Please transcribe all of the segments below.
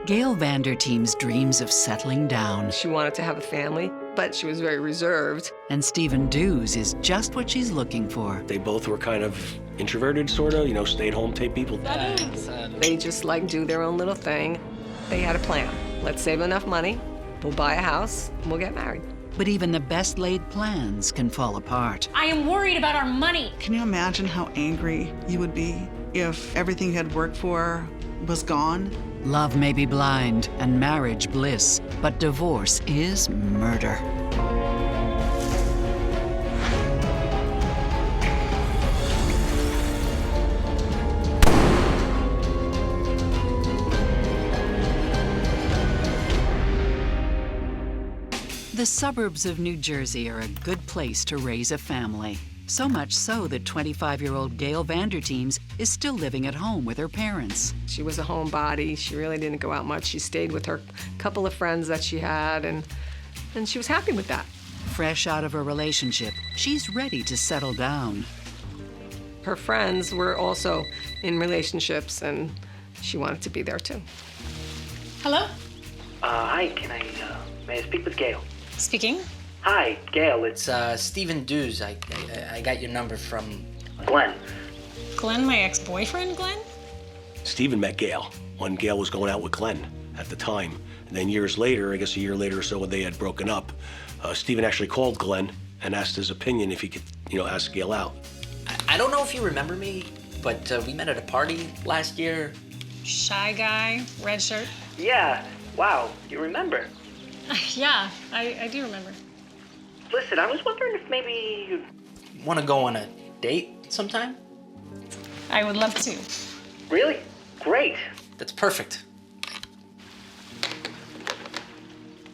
Gail Vanderteem's dreams of settling down, She wanted to have a family, but she was very reserved. and Stephen Dews is just what she's looking for. They both were kind of introverted, sort of, stay-at-home type people. They just do their own little thing. They had a plan. Let's save enough money, we'll buy a house, and we'll get married. But even the best laid plans can fall apart. I am worried about our money. Can you imagine how angry you would be if everything you had worked for was gone? Love may be blind and marriage bliss, but divorce is murder. The suburbs of New Jersey are a good place to raise a family. So much so that 25-year-old Gail Vanderteems is still living at home with her parents. She was a homebody. She really didn't go out much. She stayed with her couple of friends that she had, and she was happy with that. Fresh out of a relationship, she's ready to settle down. Her friends were also in relationships, and she wanted to be there too. Hello? Hi, may I speak with Gail? Speaking. Hi, Gail, it's Stephen Dews. I got your number from Glenn. Glenn, my ex-boyfriend, Glenn? Stephen met Gail when Gail was going out with Glenn at the time. And then years later, I guess a year later or so, when they had broken up, Stephen actually called Glenn and asked his opinion if he could, ask Gail out. I don't know if you remember me, but we met at a party last year. Shy guy, red shirt. Yeah, wow, you remember. Yeah, I do remember. Listen, I was wondering if maybe you'd want to go on a date sometime? I would love to. Really? Great. That's perfect.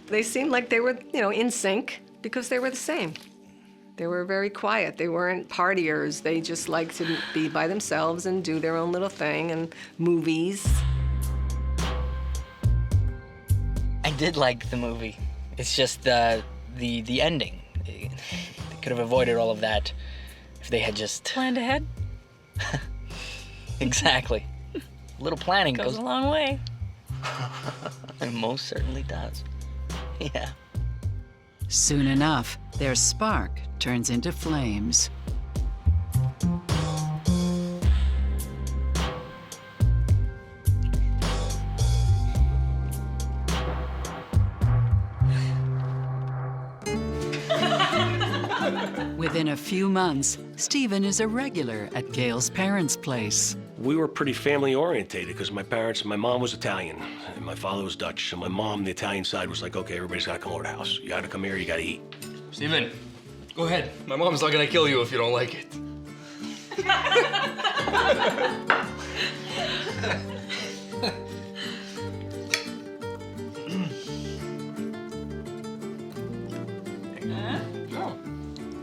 They seemed like they were, in sync because they were the same. They were very quiet. They weren't partiers. They just liked to be by themselves and do their own little thing, and movies. I did like the movie. It's just the ending. They could have avoided all of that if they had just... Planned ahead? Exactly. A little planning Goes a long way. It most certainly does. Yeah. Soon enough, their spark turns into flames. Within a few months, Stephen is a regular at Gail's parents' place. We were pretty family orientated because my mom was Italian and my father was Dutch. And my mom, the Italian side, was like, okay, everybody's got to come over to the house. You got to come here, you got to eat. Steven, go ahead. My mom's not gonna kill you if you don't like it.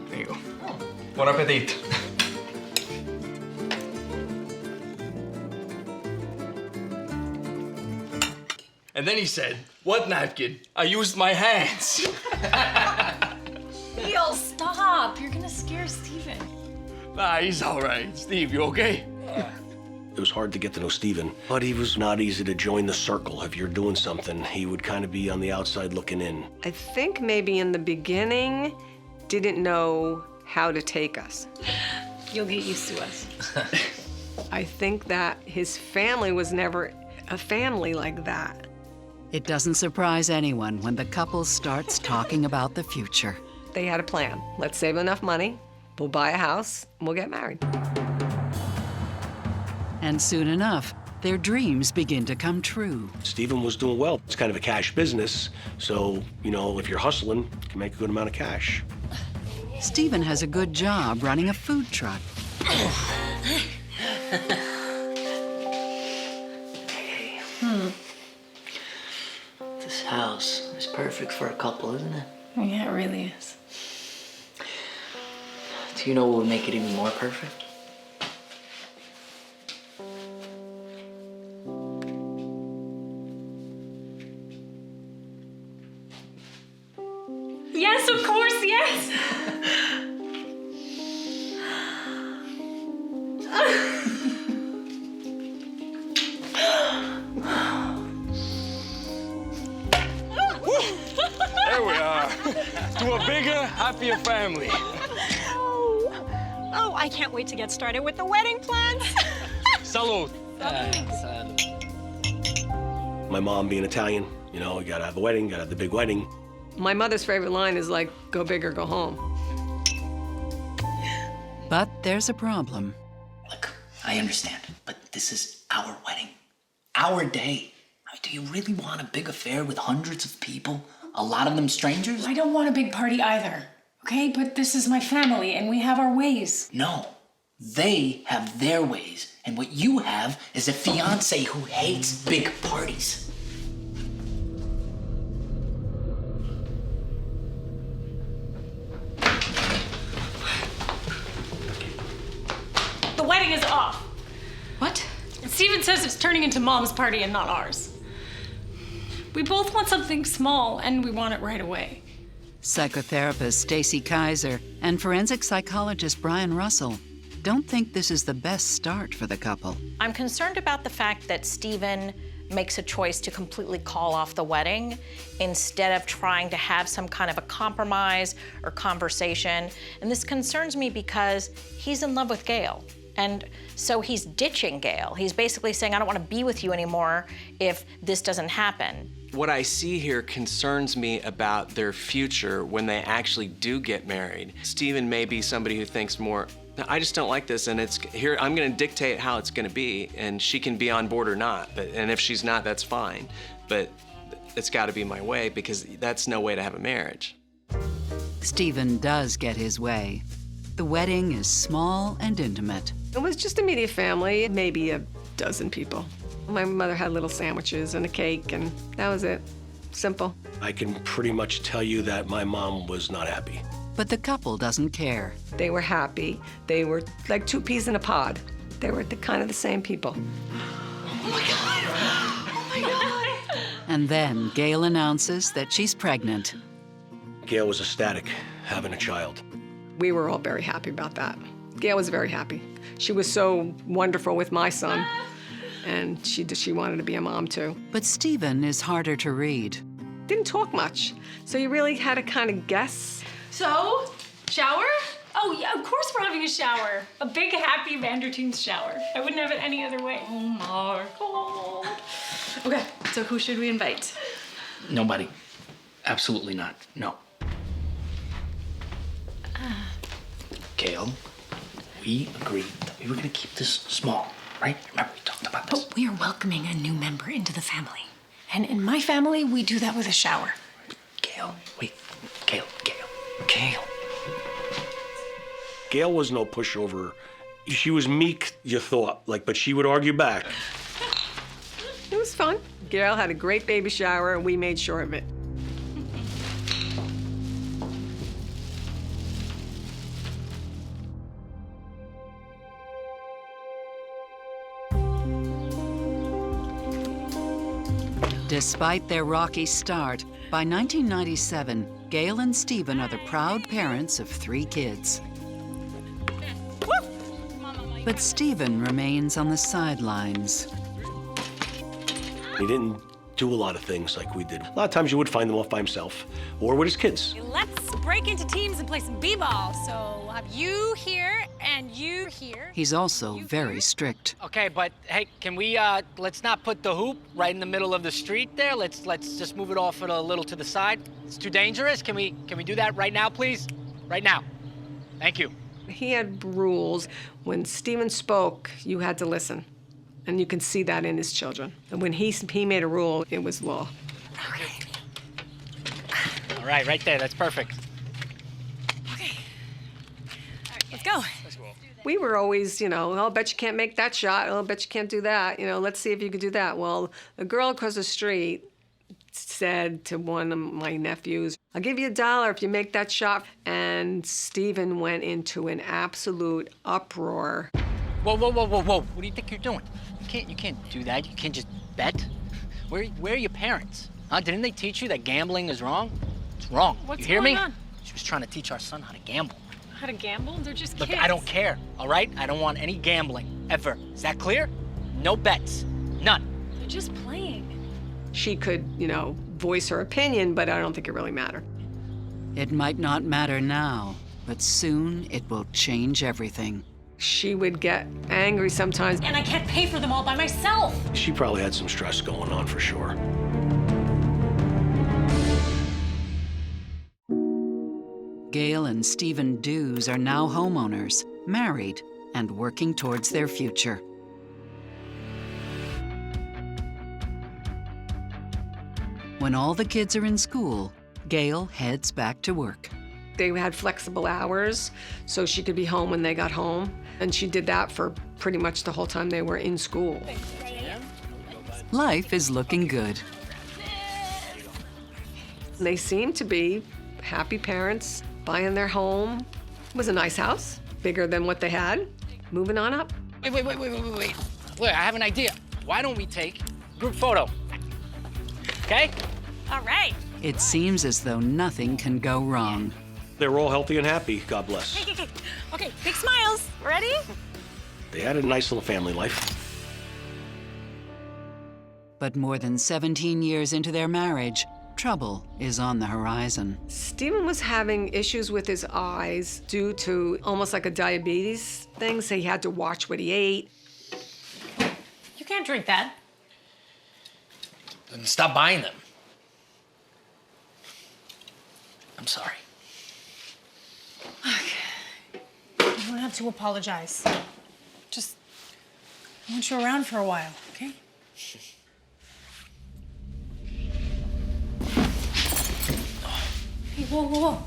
There you go. Bon appetit. And then he said, "What napkin? I used my hands." Neil, stop. You're gonna scare Steven. Nah, he's all right. Steve, you okay? It was hard to get to know Stephen, but he was not easy to join the circle. If you're doing something, he would kind of be on the outside looking in. I think maybe in the beginning, didn't know how to take us. You'll get used to us. I think that his family was never a family like that. It doesn't surprise anyone when the couple starts talking about the future. They had a plan. Let's save enough money, we'll buy a house, and we'll get married. And soon enough, their dreams begin to come true. Stephen was doing well. It's kind of a cash business, so, if you're hustling, you can make a good amount of cash. Stephen has a good job running a food truck. This house is perfect for a couple, isn't it? Yeah, it really is. Do you know what would make it even more perfect? Yes, of course, yes. bigger, happier family. Oh, I can't wait to get started with the wedding plans. Salud. My mom being Italian, you know, you gotta have a wedding, gotta have the big wedding. My mother's favorite line is like, go big or go home. But there's a problem. Look, I understand, but this is our wedding, our day. I mean, do you really want a big affair with hundreds of people, a lot of them strangers? I don't want a big party either, okay? But this is my family, and we have our ways. No, they have their ways, and what you have is a fiance who hates big parties. The wedding is off. What? And Steven says it's turning into Mom's party and not ours. We both want something small, and we want it right away. Psychotherapist Stacy Kaiser and forensic psychologist Brian Russell don't think this is the best start for the couple. I'm concerned about the fact that Steven makes a choice to completely call off the wedding instead of trying to have some kind of a compromise or conversation. And this concerns me because he's in love with Gail. And so he's ditching Gail. He's basically saying, I don't want to be with you anymore if this doesn't happen. What I see here concerns me about their future when they actually do get married. Steven may be somebody who thinks more, I just don't like this, and it's here, I'm gonna dictate how it's gonna be, and she can be on board or not, and if she's not, that's fine. But it's gotta be my way, because that's no way to have a marriage. Steven does get his way. The wedding is small and intimate. It was just immediate family, maybe a dozen people. My mother had little sandwiches and a cake, and that was it. Simple. I can pretty much tell you that my mom was not happy. But the couple doesn't care. They were happy. They were like two peas in a pod. They were kind of the same people. Oh my God! Oh my God! And then Gail announces that she's pregnant. Gail was ecstatic, having a child. We were all very happy about that. Gail was very happy. She was so wonderful with my son, and she wanted to be a mom too. But Steven is harder to read. Didn't talk much, so you really had to kind of guess. So, shower? Oh, yeah, of course we're having a shower. A big, happy Vanderteens shower. I wouldn't have it any other way. Oh my God. Okay, so who should we invite? Nobody. Absolutely not. No. Gail, we agreed that we were gonna keep this small, right? Remember, we talked about this. But we are welcoming a new member into the family. And in my family, we do that with a shower. Gail, wait. Gail. Gail was no pushover. She was meek, you thought, but she would argue back. It was fun. Gail had a great baby shower, and we made sure of it. Despite their rocky start, by 1997, Gail and Steven are the proud parents of 3 kids. But Steven remains on the sidelines. He didn't do a lot of things like we did. A lot of times you would find them off by himself or with his kids. Let's break into teams and play some b-ball. So have you here and you here. He's also very strict. Okay, but hey, can we, let's not put the hoop right in the middle of the street there. Let's just move it off a little to the side. It's too dangerous. Can we do that right now, please? Right now. Thank you. He had rules. When Steven spoke, you had to listen. And you can see that in his children. And when he made a rule, it was law. Okay. All right, right there. That's perfect. Okay. All right, let's go. We were always, I'll bet you can't make that shot. I'll bet you can't do that. Let's see if you could do that. Well, the girl across the street said to one of my nephews, I'll give you $1 if you make that shot. And Steven went into an absolute uproar. Whoa. What do you think you're doing? You can't do that. You can't just bet. Where are your parents? Huh? Didn't they teach you that gambling is wrong? It's wrong. What's you hear going me? on? She was trying to teach our son how to gamble. How to gamble? They're just Look, kids. I don't care, all right? I don't want any gambling, ever. Is that clear? No bets. None. They're just playing. She could, voice her opinion, but I don't think it really mattered. It might not matter now, but soon it will change everything. She would get angry sometimes. And I can't pay for them all by myself. She probably had some stress going on for sure. Gail and Stephen Dews are now homeowners, married, and working towards their future. When all the kids are in school, Gail heads back to work. They had flexible hours, so she could be home when they got home. And she did that for pretty much the whole time they were in school. Life is looking good. They seemed to be happy parents, buying their home. It was a nice house, bigger than what they had. Moving on up. Wait. Look, I have an idea. Why don't we take group photo? Okay? All right. It seems as though nothing can go wrong. They were all healthy and happy, God bless. Okay, big smiles. Ready? They had a nice little family life. But more than 17 years into their marriage, trouble is on the horizon. Stephen was having issues with his eyes due to almost like a diabetes thing, so he had to watch what he ate. You can't drink that. Then stop buying them. I'm sorry. You don't have to apologize. Just, I want you around for a while, okay? Hey, whoa.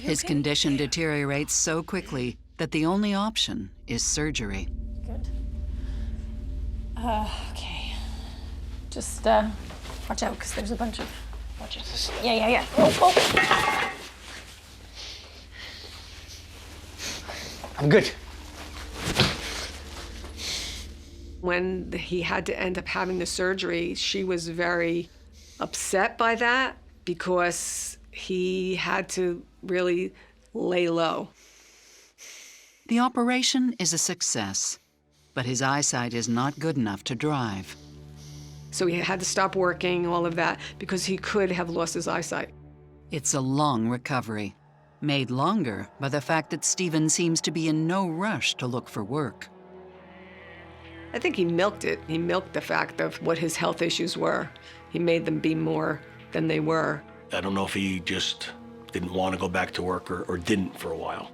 His condition deteriorates so quickly that the only option is surgery. Good. Okay. Just, watch out, because there's a bunch of... Watch it. Yeah. Oh. I'm good. When he had to end up having the surgery, she was very upset by that because he had to really lay low. The operation is a success, but his eyesight is not good enough to drive. So he had to stop working, all of that, because he could have lost his eyesight. It's a long recovery, made longer by the fact that Stephen seems to be in no rush to look for work. I think he milked it. He milked the fact of what his health issues were. He made them be more than they were. I don't know if he just didn't want to go back to work or didn't for a while.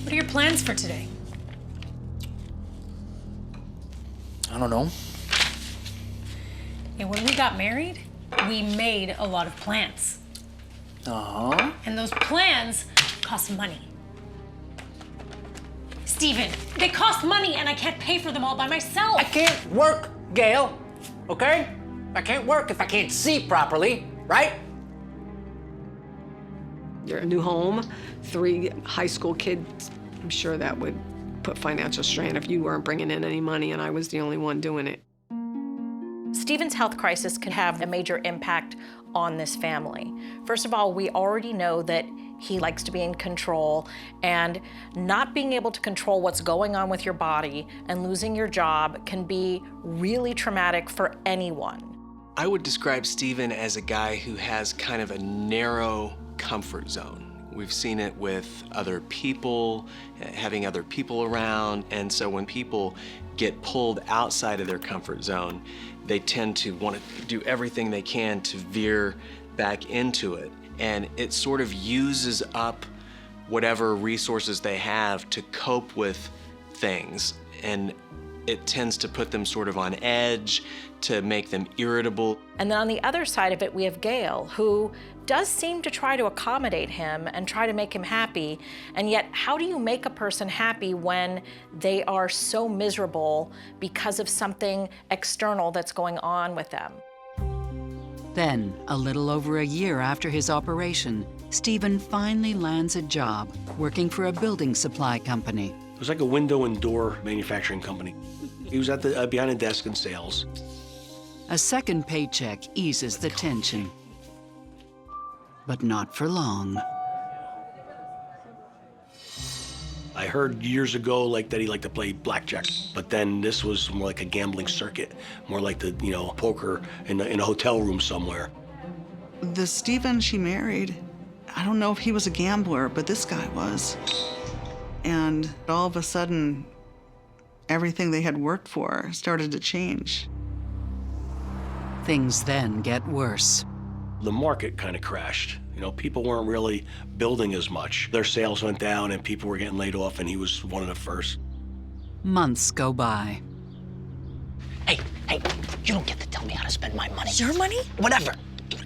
What are your plans for today? I don't know. Yeah, when we got married, we made a lot of plans. Uh-huh. And those plans cost money. Steven, they cost money and I can't pay for them all by myself. I can't work, Gail, okay? I can't work if I can't see properly, right? Your new home, 3 high school kids, I'm sure that would put financial strain if you weren't bringing in any money and I was the only one doing it. Stephen's health crisis can have a major impact on this family. First of all, we already know that he likes to be in control, and not being able to control what's going on with your body and losing your job can be really traumatic for anyone. I would describe Stephen as a guy who has kind of a narrow comfort zone. We've seen it with other people, having other people around, and so when people get pulled outside of their comfort zone, they tend to want to do everything they can to veer back into it. And it sort of uses up whatever resources they have to cope with things. And it tends to put them sort of on edge, to make them irritable. And then on the other side of it, we have Gail, who does seem to try to accommodate him and try to make him happy. And yet, how do you make a person happy when they are so miserable because of something external that's going on with them? Then, a little over a year after his operation, Stephen finally lands a job working for a building supply company. It was like a window and door manufacturing company. He was at the behind the desk in sales. A second paycheck eases the tension. but not for long. I heard years ago that he liked to play blackjack, but then this was more like a gambling circuit, more like the, poker in a hotel room somewhere. The Stephen she married, I don't know if he was a gambler, but this guy was. And all of a sudden, everything they had worked for started to change. Things then get worse. The market kind of crashed. People weren't really building as much. Their sales went down and people were getting laid off, and he was one of the first. Months go by. Hey, you don't get to tell me how to spend my money. Your money? Whatever.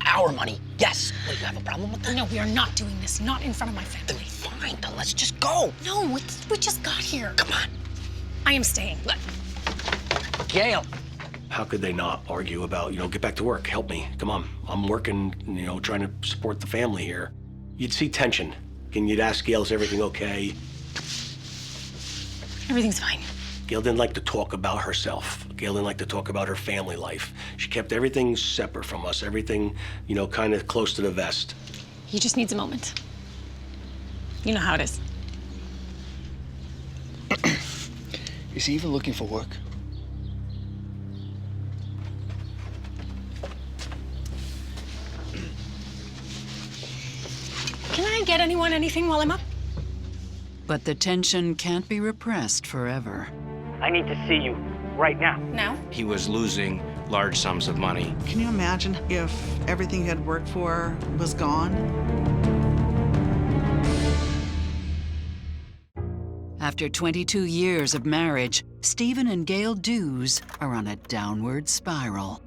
Our money. Yes. Well, you have a problem with that? No, we are not doing this. Not in front of my family. Then fine, then let's just go. No, we just got here. Come on. I am staying. Gail. How could they not argue about, get back to work, help me, come on. I'm working, trying to support the family here. You'd see tension, and you'd ask Gail, is everything okay? Everything's fine. Gail didn't like to talk about herself. Gail didn't like to talk about her family life. She kept everything separate from us, everything, kind of close to the vest. He just needs a moment. You know how it is. Is he even looking for work? Can I get anyone anything while I'm up? But the tension can't be repressed forever. I need to see you right now. Now? He was losing large sums of money. Can you imagine if everything he had worked for was gone? After 22 years of marriage, Stephen and Gail Dews are on a downward spiral.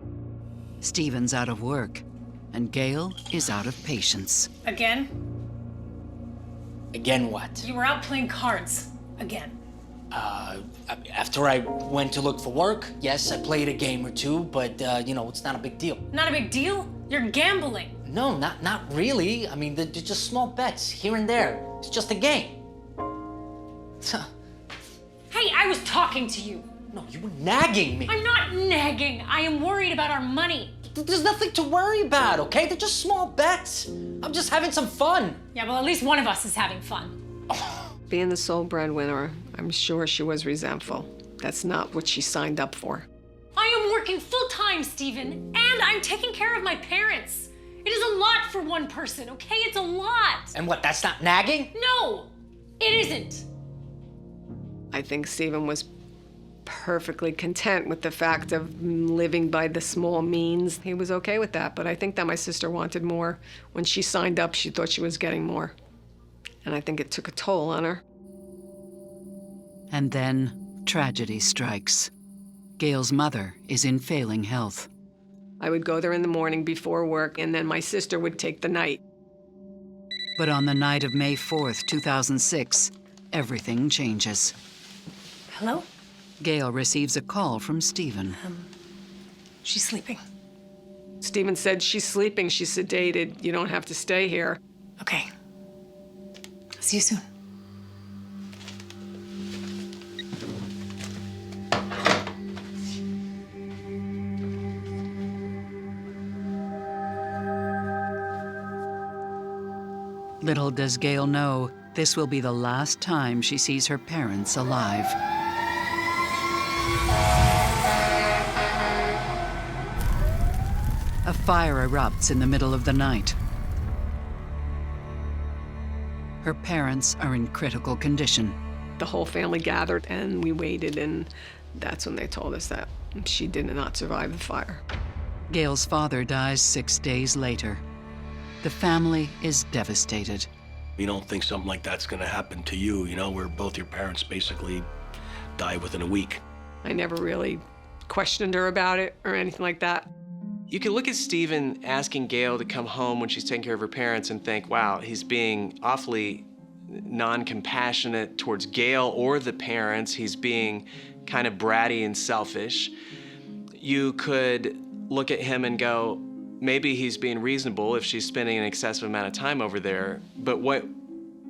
Stephen's out of work, and Gail is out of patience. Again? Again what? You were out playing cards. Again. After I went to look for work, yes, I played a game or two, but, it's not a big deal. Not a big deal? You're gambling. No, not really. I mean, they're just small bets here and there. It's just a game. Hey, I was talking to you. No, you were nagging me. I'm not nagging. I am worried about our money. There's nothing to worry about, okay? They're just small bets. I'm just having some fun. Yeah, well, at least one of us is having fun. Being the sole breadwinner, I'm sure she was resentful. That's not what she signed up for. I am working full-time, Stephen, and I'm taking care of my parents. It is a lot for one person, okay? It's a lot. And what, that's not nagging? No, it isn't. I think Stephen was perfectly content with the fact of living by the small means. He was okay with that, but I think that my sister wanted more. When she signed up, she thought she was getting more. And I think it took a toll on her. And then tragedy strikes. Gail's mother is in failing health. I would go there in the morning before work, and then my sister would take the night. But on the night of May 4th, 2006, everything changes. Hello? Gail receives a call from Stephen. She's sleeping. Stephen said, she's sleeping, she's sedated, you don't have to stay here. Okay. See you soon. Little does Gail know, this will be the last time she sees her parents alive. A fire erupts in the middle of the night. Her parents are in critical condition. The whole family gathered and we waited, and that's when they told us that she did not survive the fire. Gail's father dies 6 days later. The family is devastated. You don't think something like that's gonna happen to you, where both your parents basically die within a week. I never really questioned her about it or anything like that. You can look at Stephen asking Gail to come home when she's taking care of her parents and think, wow, he's being awfully non-compassionate towards Gail or the parents. He's being kind of bratty and selfish. You could look at him and go, maybe he's being reasonable if she's spending an excessive amount of time over there. But what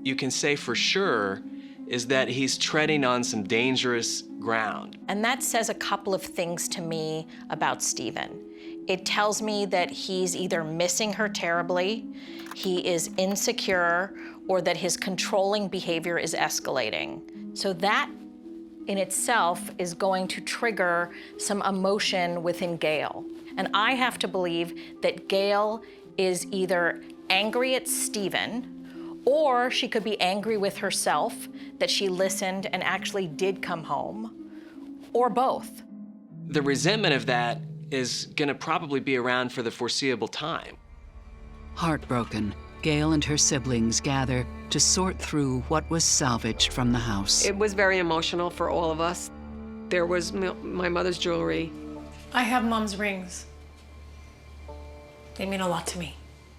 you can say for sure is that he's treading on some dangerous ground. And that says a couple of things to me about Stephen. It tells me that he's either missing her terribly, he is insecure, or that his controlling behavior is escalating. So that in itself is going to trigger some emotion within Gail. And I have to believe that Gail is either angry at Stephen, or she could be angry with herself that she listened and actually did come home, or both. The resentment of that is gonna probably be around for the foreseeable time. Heartbroken, Gail and her siblings gather to sort through what was salvaged from the house. It was very emotional for all of us. There was my mother's jewelry. I have Mom's rings. They mean a lot to me.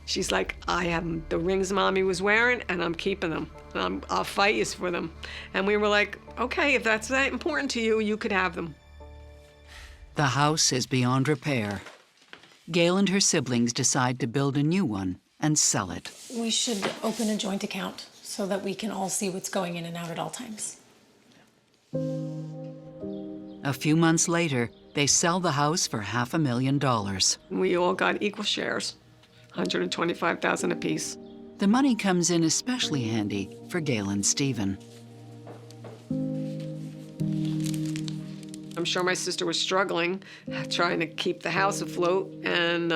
She's like, I have the rings Mommy was wearing, and I'm keeping them. And I'll fight you for them. And we were like, okay, if that's that important to you, you could have them. The house is beyond repair. Gail and her siblings decide to build a new one and sell it. We should open a joint account so that we can all see what's going in and out at all times. A few months later, they sell the house for $500,000. We all got equal shares, $125,000 apiece. The money comes in especially handy for Gail and Stephen. I'm sure my sister was struggling, trying to keep the house afloat and,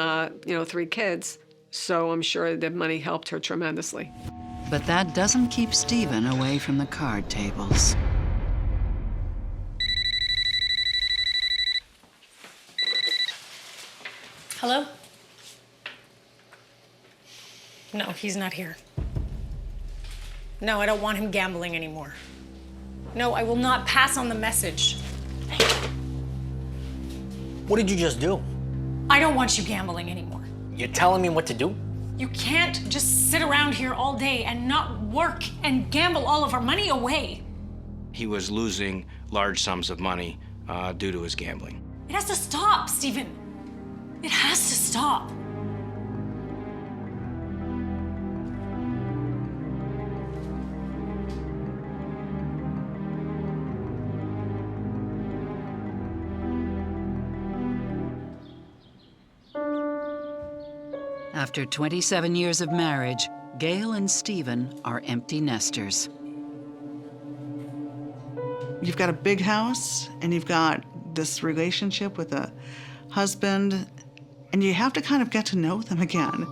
3 kids. So I'm sure the money helped her tremendously. But that doesn't keep Stephen away from the card tables. Hello? No, he's not here. No, I don't want him gambling anymore. No, I will not pass on the message. What did you just do? I don't want you gambling anymore. You're telling me what to do? You can't just sit around here all day and not work and gamble all of our money away. He was losing large sums of money due to his gambling. It has to stop, Stephen. It has to stop. After 27 years of marriage, Gail and Stephen are empty nesters. You've got a big house, and you've got this relationship with a husband, and you have to kind of get to know them again.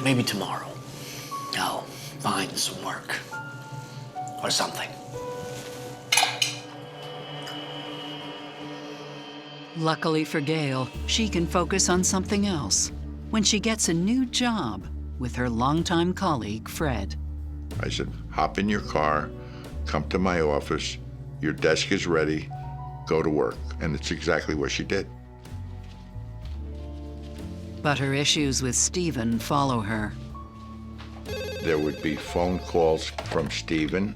Maybe tomorrow I'll find some work or something. Luckily for Gail, she can focus on something else when she gets a new job with her longtime colleague, Fred. I said, hop in your car, come to my office, your desk is ready, go to work. And it's exactly what she did. But her issues with Stephen follow her. There would be phone calls from Stephen.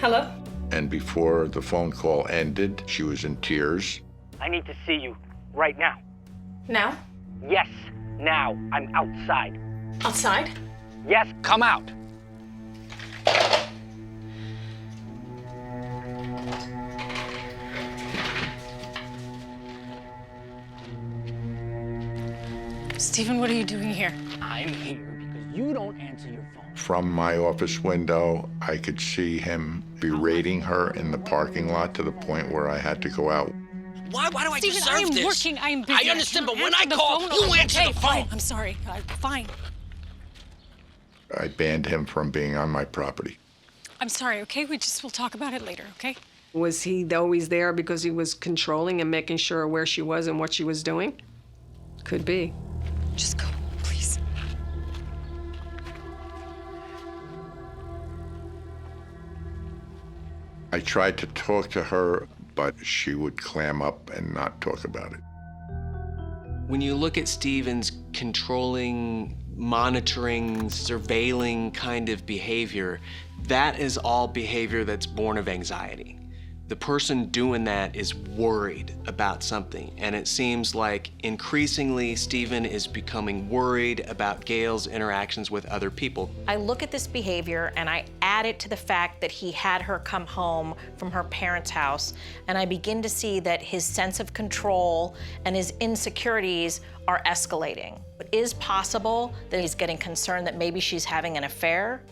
Hello? And before the phone call ended, she was in tears. I need to see you right now. Now? Yes, now. I'm outside. Outside? Yes, come out. Stephen, what are you doing here? I'm here because you don't answer your phone. From my office window, I could see him berating her in the parking lot to the point where I had to go out. Why do I Stephen, deserve I am this? working. I am busy. I understand, but when I Answer the call, phone. you answer Okay, the phone. fine. I'm sorry. Fine. I banned him from being on my property. I'm sorry, okay? We'll talk about it later, okay? Was he always there because he was controlling and making sure where she was and what she was doing? Could be. Just go, please. I tried to talk to her, but she would clam up and not talk about it. When you look at Stephen's controlling, monitoring, surveilling kind of behavior, that is all behavior that's born of anxiety. The person doing that is worried about something, and it seems like increasingly Stephen is becoming worried about Gail's interactions with other people. I look at this behavior and I add it to the fact that he had her come home from her parents' house, and I begin to see that his sense of control and his insecurities are escalating. It is possible that he's getting concerned that maybe she's having an affair,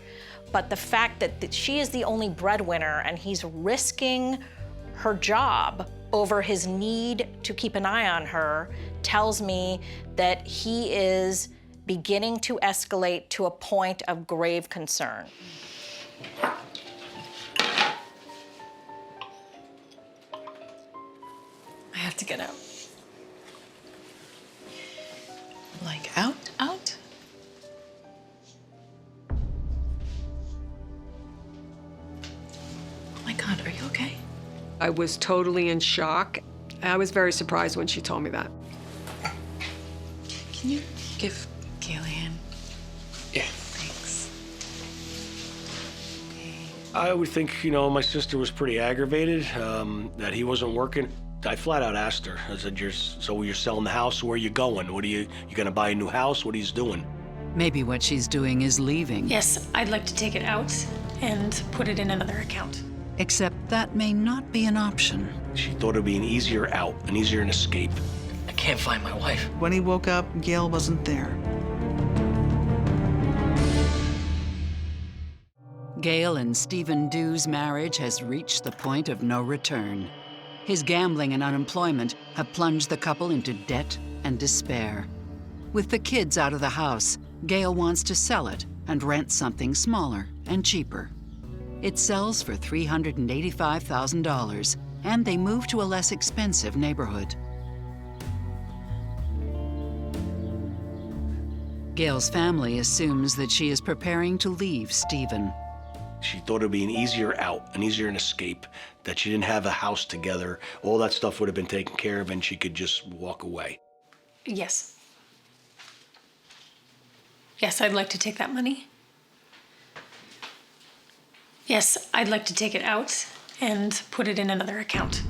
but the fact that she is the only breadwinner and he's risking her job over his need to keep an eye on her tells me that he is beginning to escalate to a point of grave concern. I have to get out. Like out? Out? Oh my God, are you okay? I was totally in shock. I was very surprised when she told me that. Can you give Gail a hand? Yeah. Thanks. I would think, you know, my sister was pretty aggravated that he wasn't working. I flat out asked her. I said, so you're selling the house? Where are you going? You gonna buy a new house? What are you doing? Maybe what she's doing is leaving. Yes, I'd like to take it out and put it in another account. Except that may not be an option. She thought it'd be an easier out, an easier escape. I can't find my wife. When he woke up, Gail wasn't there. Gail and Stephen Dew's marriage has reached the point of no return. His gambling and unemployment have plunged the couple into debt and despair. With the kids out of the house, Gail wants to sell it and rent something smaller and cheaper. It sells for $385,000, and they move to a less expensive neighborhood. Gail's family assumes that she is preparing to leave Stephen. She thought it'd be an easier out, an easier escape, that she didn't have a house together. All that stuff would have been taken care of and she could just walk away. Yes. Yes, I'd like to take that money. Yes, I'd like to take it out and put it in another account.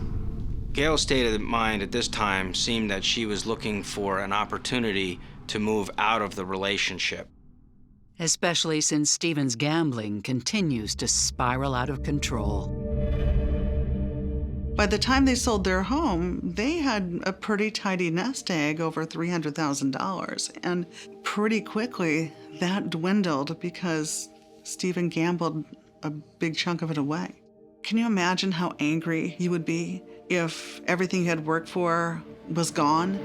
Gail's state of mind at this time seemed that she was looking for an opportunity to move out of the relationship. Especially since Stephen's gambling continues to spiral out of control. By the time they sold their home, they had a pretty tidy nest egg, over $300,000. And pretty quickly, that dwindled because Stephen gambled a big chunk of it away. Can you imagine how angry you would be if everything you had worked for was gone?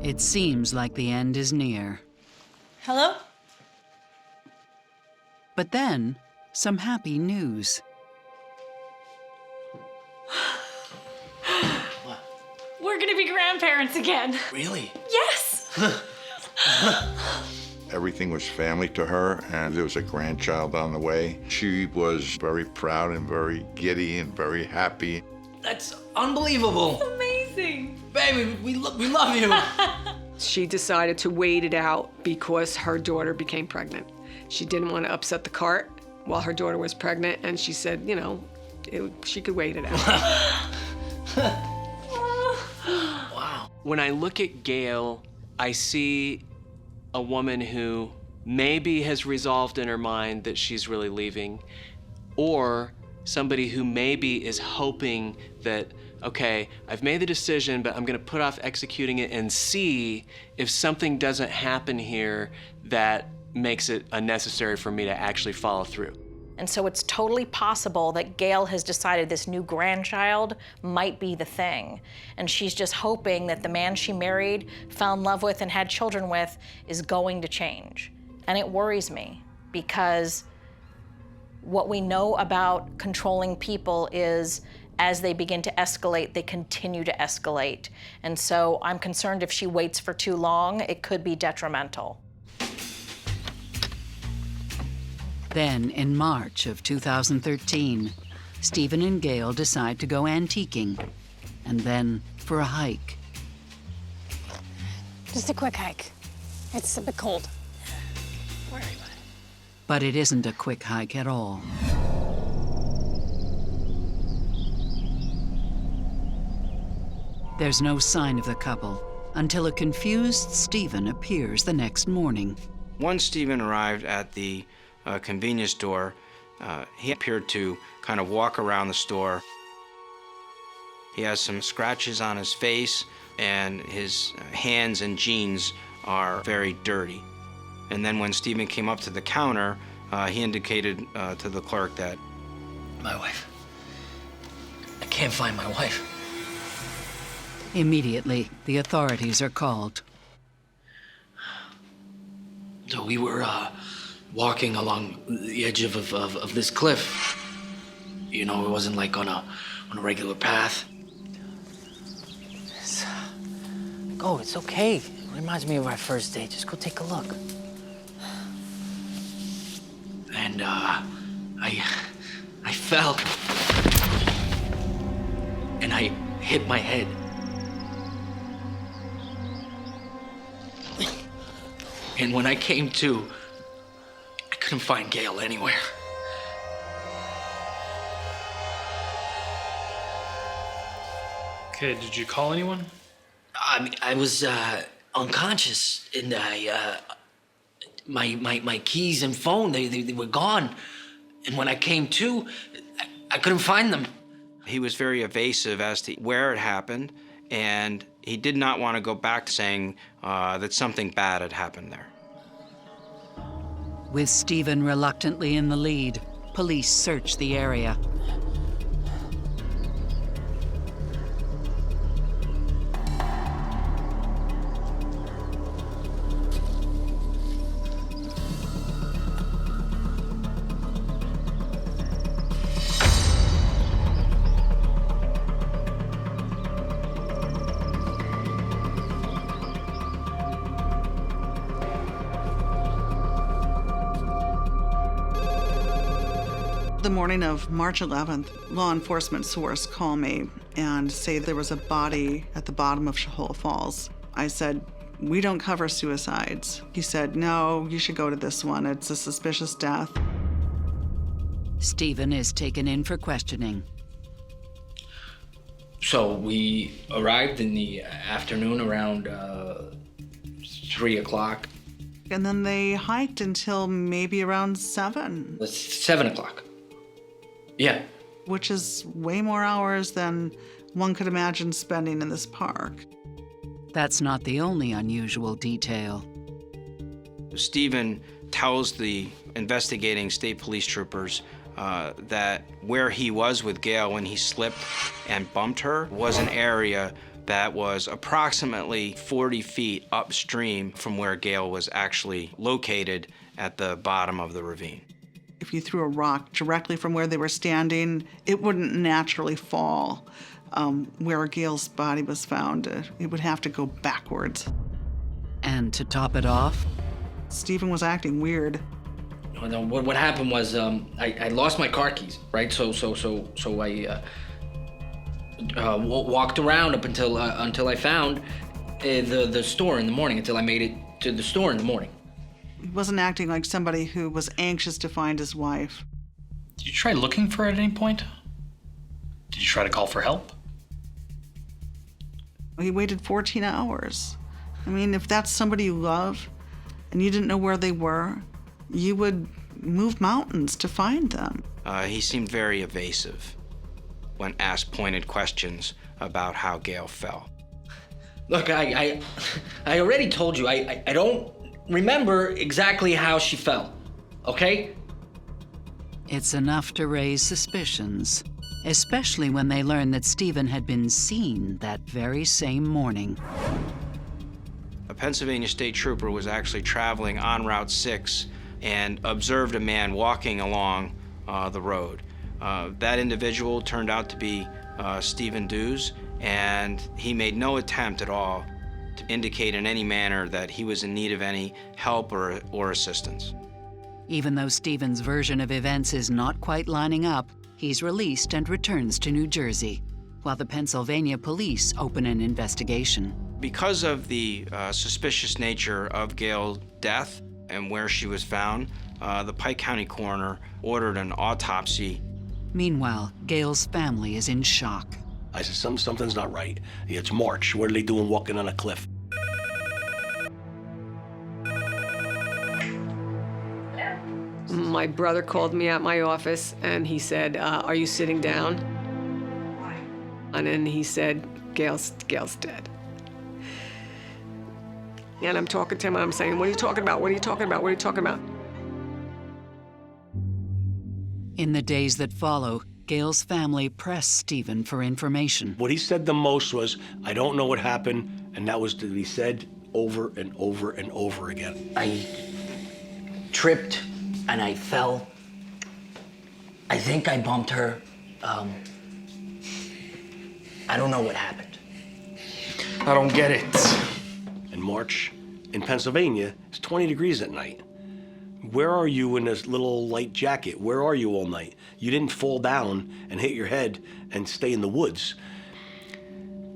It seems like the end is near. Hello? But then, some happy news. We're gonna be grandparents again. Really? Yes! Everything was family to her, and there was a grandchild on the way. She was very proud and very giddy and very happy. That's unbelievable. Amazing. Baby, we love you. She decided to wait it out because her daughter became pregnant. She didn't want to upset the cart while her daughter was pregnant, and she said, you know, she could wait it out. Wow. When I look at Gail, I see a woman who maybe has resolved in her mind that she's really leaving, or somebody who maybe is hoping that, okay, I've made the decision, but I'm gonna put off executing it and see if something doesn't happen here that makes it unnecessary for me to actually follow through. And so it's totally possible that Gail has decided this new grandchild might be the thing. And she's just hoping that the man she married, fell in love with, and had children with is going to change. And it worries me because what we know about controlling people is as they begin to escalate, they continue to escalate. And so I'm concerned if she waits for too long, it could be detrimental. Then, in March of 2013, Stephen and Gail decide to go antiquing, and then for a hike. Just a quick hike. It's a bit cold. But it isn't a quick hike at all. There's no sign of the couple until a confused Stephen appears the next morning. Once Stephen arrived at the convenience store, he appeared to kind of walk around the store. He has some scratches on his face, and his hands and jeans are very dirty. And then when Stephen came up to the counter, he indicated to the clerk that, My wife. I can't find my wife. Immediately, the authorities are called. So we were walking along the edge of this cliff. You know, it wasn't like on a regular path. Go, it's okay. It reminds me of our first date. Just go take a look. And I fell. And I hit my head. And when I came to, I couldn't find Gail anywhere. Okay, did you call anyone? I was unconscious, and my keys and phone, they were gone. And when I came to, I couldn't find them. he was very evasive as to where it happened, and he did not want to go back to saying that something bad had happened there. With Stephen reluctantly in the lead, police search the area. The morning of March 11th, law enforcement source called me and say there was a body at the bottom of Shoal Falls. I said, "We don't cover suicides." He said, "No, you should go to this one. It's a suspicious death." Stephen is taken in for questioning. So we arrived in the afternoon around 3 o'clock. And then they hiked until maybe around 7. It's 7 o'clock. Yeah. Which is way more hours than one could imagine spending in this park. That's not the only unusual detail. Stephen tells the investigating state police troopers that where he was with Gail when he slipped and bumped her was an area that was approximately 40 feet upstream from where Gail was actually located at the bottom of the ravine. If you threw a rock directly from where they were standing, it wouldn't naturally fall. Where Gail's body was found, it would have to go backwards. And to top it off, Stephen was acting weird. No, what happened was I lost my car keys, right? So I walked around up until I found the store in the morning, until I made it to the store in the morning. He wasn't acting like somebody who was anxious to find his wife. Did you try looking for her at any point? Did you try to call for help? He waited 14 hours. I mean, if that's somebody you love and you didn't know where they were, you would move mountains to find them. He seemed very evasive when asked pointed questions about how Gail fell. Look, I already told you, I don't remember exactly how she fell, okay? it's enough to raise suspicions, especially when they learn that Stephen had been seen that very same morning. A Pennsylvania state trooper was actually traveling on Route 6 and observed a man walking along the road. That individual turned out to be Stephen Dews, and he made no attempt at all to indicate in any manner that he was in need of any help or assistance. Even though Stephen's version of events is not quite lining up, he's released and returns to New Jersey, while the Pennsylvania police open an investigation. Because of the suspicious nature of Gail's death and where she was found, the Pike County coroner ordered an autopsy. Meanwhile, Gail's family is in shock. I said, something's not right. Yeah, it's March. What are they doing walking on a cliff? My brother called me at my office and he said, are you sitting down? And then he said, Gail's dead. And I'm talking to him and I'm saying, what are you talking about? What are you talking about? What are you talking about? In the days that follow, Gail's family pressed Stephen for information. What he said the most was, I don't know what happened, and that was what he said over and over and over again. I tripped and I fell. I think I bumped her. I don't know what happened. I don't get it. In March, in Pennsylvania, it's 20 degrees at night. Where are you in this little light jacket? Where are you all night? You didn't fall down and hit your head and stay in the woods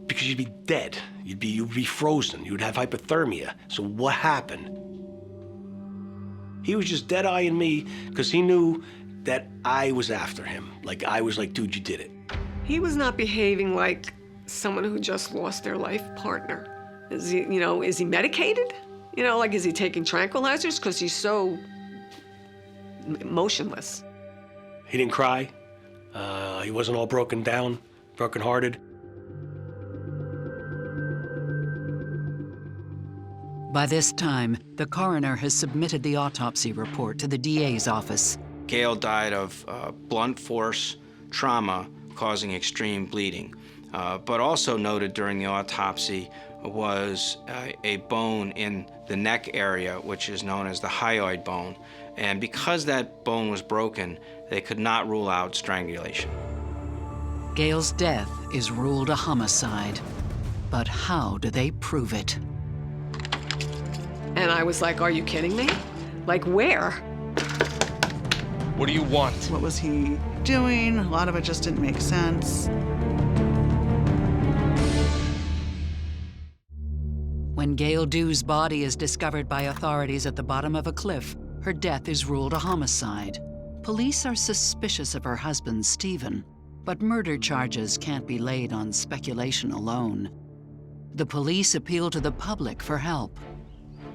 because you'd be dead. You'd be frozen. You'd have hypothermia. So what happened? He was just dead-eyeing me because he knew that I was after him. Like, I was like, dude, you did it. He was not behaving like someone who just lost their life partner. Is he, is he medicated? Like, is he taking tranquilizers? Because he's so motionless. He didn't cry. He wasn't all broken down, brokenhearted. By this time, the coroner has submitted the autopsy report to the DA's office. Gail died of blunt force trauma causing extreme bleeding. But also noted during the autopsy was a bone in the neck area, which is known as the hyoid bone. And because that bone was broken, they could not rule out strangulation. Gail's death is ruled a homicide. But how do they prove it? And I was like, are you kidding me? Like, where? What do you want? What was he doing? A lot of it just didn't make sense. When Gail Dew's body is discovered by authorities at the bottom of a cliff, her death is ruled a homicide. Police are suspicious of her husband, Stephen, but murder charges can't be laid on speculation alone. The police appeal to the public for help.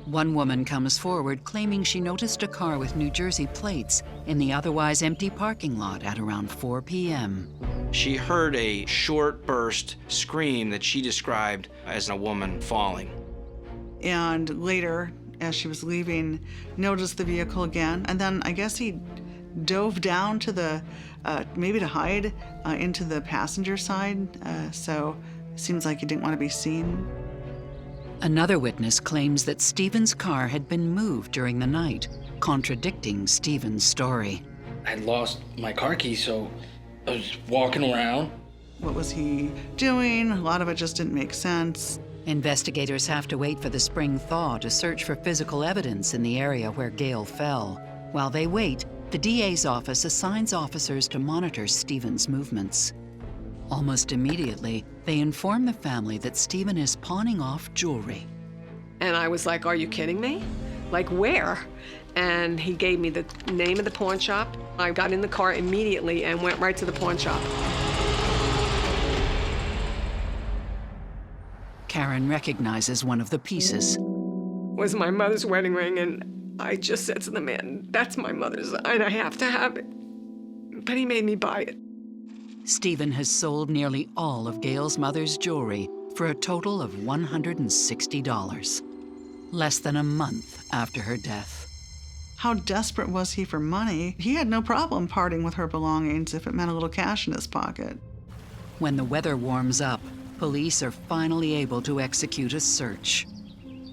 One woman comes forward claiming she noticed a car with New Jersey plates in the otherwise empty parking lot at around 4 p.m. She heard a short burst scream that she described as a woman falling. And later, as she was leaving, noticed the vehicle again. And then I guess he dove down to the, maybe to hide into the passenger side. So it seems like he didn't want to be seen. Another witness claims that Stephen's car had been moved during the night, contradicting Stephen's story. I lost my car key, so I was walking around. What was he doing? A lot of it just didn't make sense. Investigators have to wait for the spring thaw to search for physical evidence in the area where Gail fell. While they wait, the DA's office assigns officers to monitor Stephen's movements. Almost immediately, they inform the family that Stephen is pawning off jewelry. And I was like, are you kidding me? Like, where? And he gave me the name of the pawn shop. I got in the car immediately and went right to the pawn shop. Karen recognizes one of the pieces. Was my mother's wedding ring, and I just said to the man, that's my mother's, and I have to have it. But he made me buy it. Stephen has sold nearly all of Gail's mother's jewelry for a total of $160, less than a month after her death. How desperate was he for money? He had no problem parting with her belongings if it meant a little cash in his pocket. When the weather warms up, police are finally able to execute a search.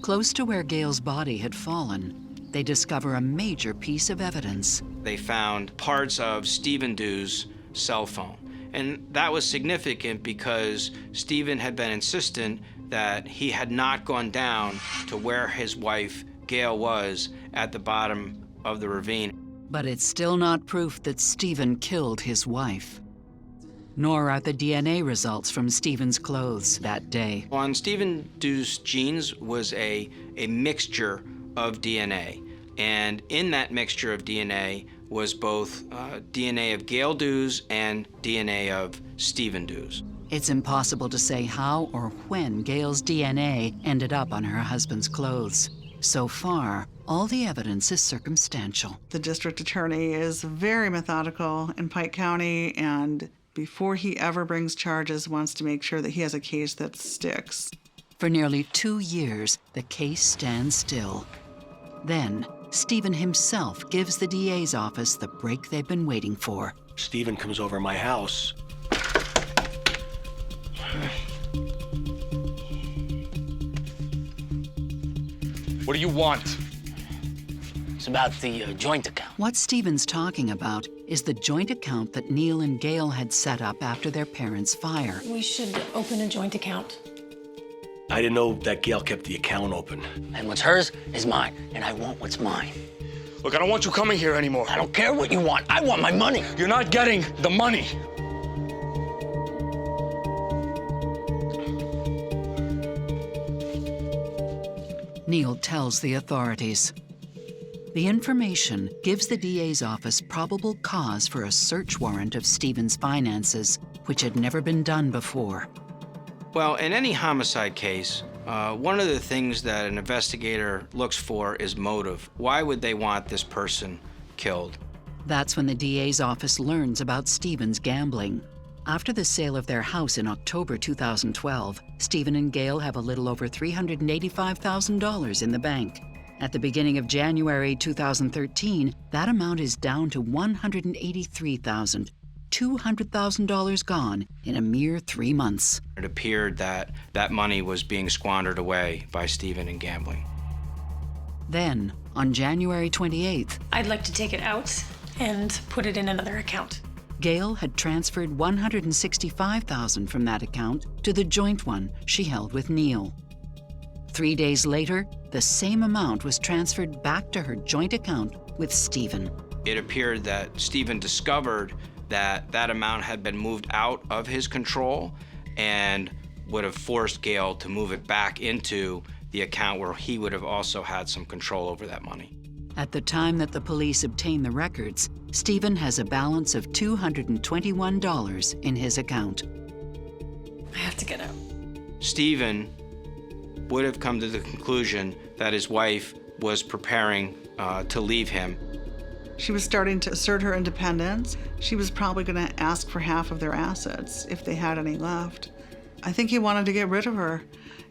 Close to where Gail's body had fallen, they discover a major piece of evidence. They found parts of Stephen Dew's cell phone. And that was significant because Stephen had been insistent that he had not gone down to where his wife, Gail, was at the bottom of the ravine. But it's still not proof that Stephen killed his wife. Nor are the DNA results from Stephen's clothes that day. On Stephen Dew's jeans was a mixture of DNA. And in that mixture of DNA was both DNA of Gail Dews and DNA of Stephen Dews. It's impossible to say how or when Gail's DNA ended up on her husband's clothes. So far, all the evidence is circumstantial. The district attorney is very methodical in Pike County, and before he ever brings charges, wants to make sure that he has a case that sticks. For nearly 2 years, the case stands still. Then, Stephen himself gives the DA's office the break they've been waiting for. Stephen comes over to my house. What do you want? It's about the joint account. What Stephen's talking about is the joint account that Neil and Gail had set up after their parents' fire. We should open a joint account. I didn't know that Gail kept the account open. And what's hers is mine, and I want what's mine. Look, I don't want you coming here anymore. I don't care what you want. I want my money. You're not getting the money. Neil tells the authorities. The information gives the DA's office probable cause for a search warrant of Stephen's finances, which had never been done before. Well, in any homicide case, one of the things that an investigator looks for is motive. Why would they want this person killed? That's when the DA's office learns about Stephen's gambling. After the sale of their house in October 2012, Stephen and Gail have a little over $385,000 in the bank. At the beginning of January 2013, that amount is down to $183,000, $200,000 gone in a mere 3 months. It appeared that that money was being squandered away by Stephen in gambling. Then, on January 28th, I'd like to take it out and put it in another account. Gail had transferred $165,000 from that account to the joint one she held with Neil. 3 days later, the same amount was transferred back to her joint account with Stephen. It appeared that Stephen discovered that that amount had been moved out of his control and would have forced Gail to move it back into the account where he would have also had some control over that money. At the time that the police obtain the records, Stephen has a balance of $221 in his account. I have to get out. Stephen would have come to the conclusion that his wife was preparing to leave him. She was starting to assert her independence. She was probably going to ask for half of their assets if they had any left. I think he wanted to get rid of her.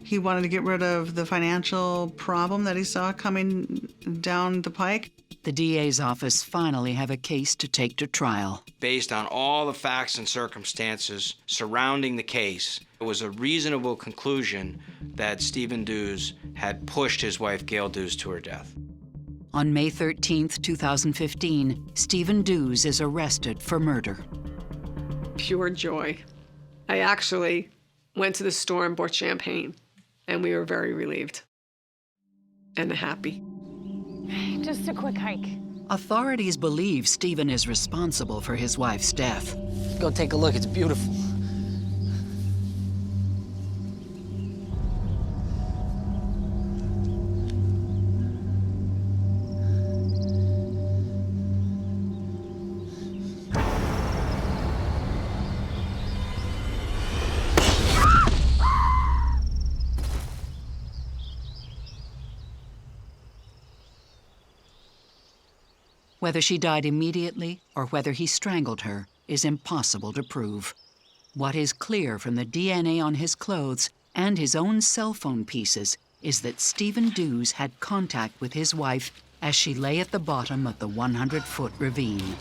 He wanted to get rid of the financial problem that he saw coming down the pike. The DA's office finally have a case to take to trial. Based on all the facts and circumstances surrounding the case, it was a reasonable conclusion that Stephen Dews had pushed his wife Gail Dews to her death. On May 13th, 2015, Stephen Dews is arrested for murder. Pure joy. I actually went to the store and bought champagne, and we were very relieved and happy. Just a quick hike. Authorities believe Stephen is responsible for his wife's death. Go take a look. It's beautiful. Whether she died immediately or whether he strangled her is impossible to prove. What is clear from the DNA on his clothes and his own cell phone pieces is that Stephen Dews had contact with his wife as she lay at the bottom of the 100-foot ravine.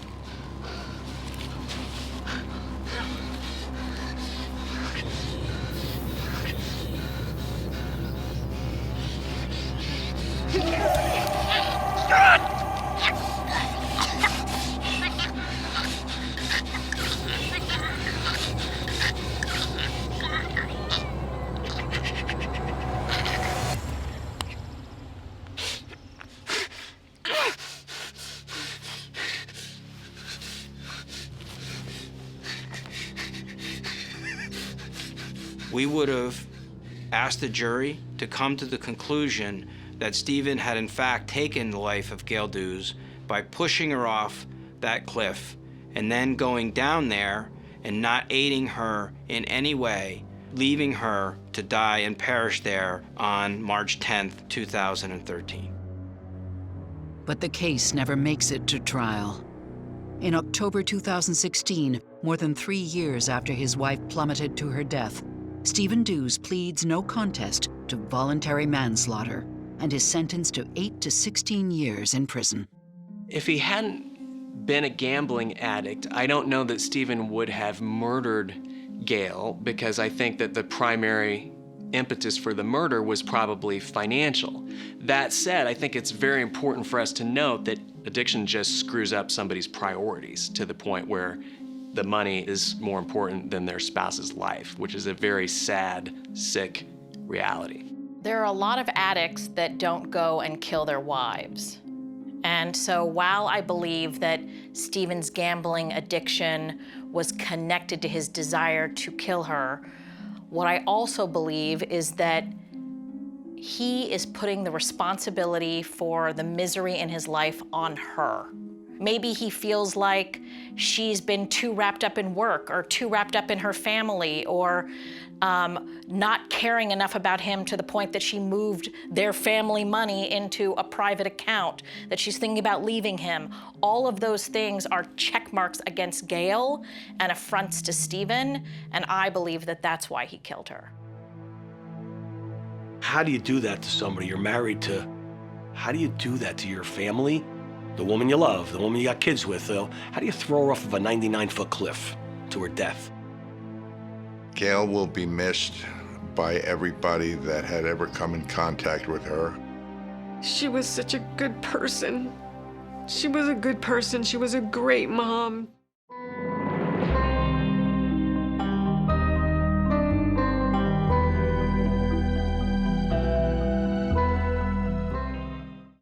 We would have asked the jury to come to the conclusion that Stephen had in fact taken the life of Gail Dews by pushing her off that cliff and then going down there and not aiding her in any way, leaving her to die and perish there on March 10th, 2013. But the case never makes it to trial. In October 2016, more than 3 years after his wife plummeted to her death, Stephen Dews pleads no contest to voluntary manslaughter and is sentenced to 8 to 16 years in prison. If he hadn't been a gambling addict, I don't know that Stephen would have murdered Gail, because I think that the primary impetus for the murder was probably financial. That said, I think it's very important for us to note that addiction just screws up somebody's priorities to the point where the money is more important than their spouse's life, which is a very sad, sick reality. There are a lot of addicts that don't go and kill their wives. And so while I believe that Stephen's gambling addiction was connected to his desire to kill her, what I also believe is that he is putting the responsibility for the misery in his life on her. Maybe he feels like she's been too wrapped up in work or too wrapped up in her family, or not caring enough about him to the point that she moved their family money into a private account, that she's thinking about leaving him. All of those things are check marks against Gail and affronts to Stephen, and I believe that that's why he killed her. How do you do that to somebody you're married to? How do you do that to your family? The woman you love, the woman you got kids with, how do you throw her off of a 99-foot cliff to her death? Gail will be missed by everybody that had ever come in contact with her. She was such a good person. She was a good person. She was a great mom.